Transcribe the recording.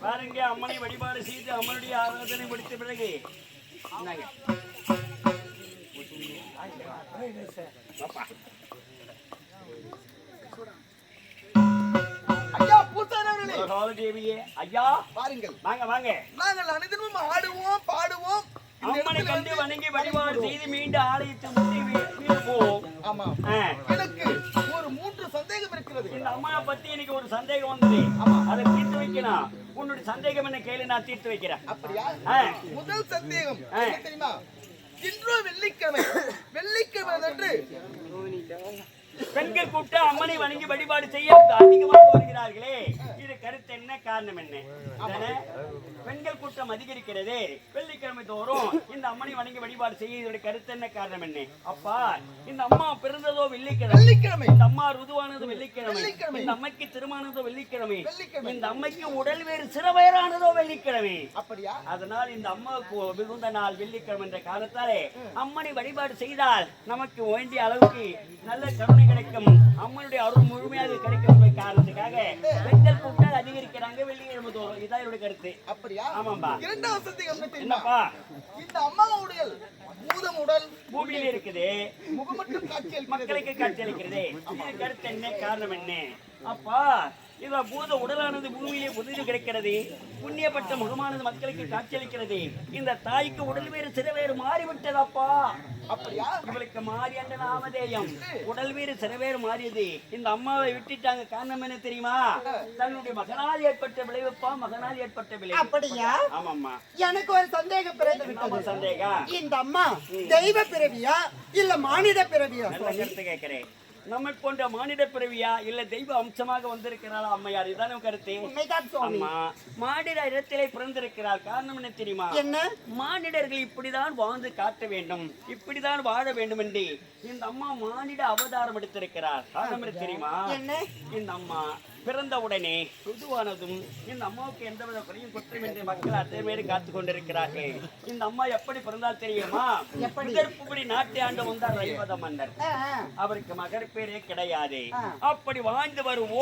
பாருங்க, அம்மனை வழிபாடு செய்து அம்மனுடைய ஆராதனை முடித்த பிறகு ஐயா பாருங்கள், வாங்க வாங்க. நாங்கள் அனைத்தும் ஆடுவோம் பாடுவோம், அம்மனை கண்டு வணங்கி வழிபாடு செய்து மீண்டும் ஆலயத்தை முன்னே போவோம். ஆமா, எனக்கு ஒரு 3 சந்தேகம் இருக்கிறது. இந்த அம்மாவை பத்தி எனக்கு ஒரு சந்தேகம் வந்தது. அதை தீர்த்து வைக்கணும். உன்னுடைய சந்தேகம் என்ன கேளு, நான் தீர்த்து வைக்கிறேன். அப்படியா? முதல் சந்தேகம் தெரியுமா? இன்று வெள்ளிக்கிழமை, வெள்ளிக்கிழமை அன்று பெண்கள் கூட்டம் அம்மனை வணங்கி வழிபாடு செய்ய அதிகமாக வருகிறார்களே, இது கருத்து என்ன, காரணம் என்ன? பெண்கள் கூட்டம் அதிகரிக்கிறது வெள்ளிக்கிழமை தோறும் இந்த அம்மனை வணங்கி வழிபாடு செய்ய, இதோட கருத்து என்ன, காரணம் என்ன? அப்பா, இந்த அம்மா பிறந்ததோ வெள்ளிக்கிழமை, இந்த அம்மா ருதுவானதோ வெள்ளிக்கிழமை, இந்த அம்மைக்கு திருமணதோ வெள்ளிக்கிழமை, இந்த அம்மைக்கு உடல் வேறு சிறுவயரானதோ வெள்ளிக்கிழமை. அப்படியா? அதனால் இந்த அம்மாவுக்கு மிகுந்த நாள் வெள்ளிக்கிழமை என்ற காரணத்தாலே அம்மனை வழிபாடு செய்தால் நமக்கு வேண்டிய அளவுக்கு நல்ல கருணை கிடைக்கும், அம்மனுடைய அருள் முழுமையாக கிடைக்கும் என்ற காரணத்துக்காக பெண்கள் கூட்டம் அதிகரிக்கிறாங்க வெள்ளிக்கிழமை தோறும். இதான் என்னுடைய கருத்து. அப்படியா? ஆமாம்பா. இரண்டாவது என்னப்பா, இந்த அம்மாவுடைய பூதம் உடல் பூமியில் இருக்குது, முகமட்டும் மக்களுக்கு காட்சி அளிக்கிறது. இது கருத்து என்ன, காரணம் என்ன? அப்பா, இவ பூத உடலானது பூமியிலே புதிது கிடைக்கிறது, புண்ணியப்பட்ட முகமானது மக்களுக்கு காட்சியளிக்கிறது. இந்த தாய்க்கு உடல் வேறு சிறவேறு மாறிவிட்டதப்பா. அப்படியா? இவளுக்கு மாறி என்ற நாமதேயம், உடல் வேறு சிறவேறு மாறியது. இந்த அம்மாவை விட்டுட்டாங்க, காரணம் என்ன தெரியுமா? தன்னுடைய மகனால் ஏற்பட்ட விளைவுப்பா, மகனால் ஏற்பட்ட விளைவு. அப்படியா? ஆமாம்மா. எனக்கு ஒரு சந்தேகம் பிறந்து விட்டது. சந்தேகம், இந்த அம்மா தெய்வ பிறவியா இல்ல மானிட பிறவியா? நல்ல கருத்து கேட்கிறேன். நம்மை போன்ற மானிட பிறவியா இல்ல தெய்வ அம்சமாக வந்திருக்கிறாளா அம்மையார்? இதான கருத்து. அம்மா மானிட இடத்திலே பிறந்திருக்கிறார். காரணம் என்ன தெரியுமா? என்ன? மானிடர்கள் இப்படிதான் வாழ்ந்து காட்ட வேண்டும், இப்படிதான் வாழ வேண்டும் என்று இந்த அம்மா மானிட அவதாரம் எடுத்திருக்கிறார். காரணம் என்ன தெரியுமா? என்ன? இந்த அம்மா பிறந்த உடனே ருதுவானதும் இந்த அம்மாவுக்கு எந்தவித குறையும் குற்றம் என்று மக்கள் அத்தனை பேரு காத்து கொண்டிருக்கிறார்கள். இந்த அம்மா எப்படி பிறந்தால் தெரியுமா? எப்படி நாட்டை ஆண்டு வந்தார் ரைவத மன்னர், அவருக்கு மகர் பேரே கிடையாது. அப்படி வாழ்ந்து வரும்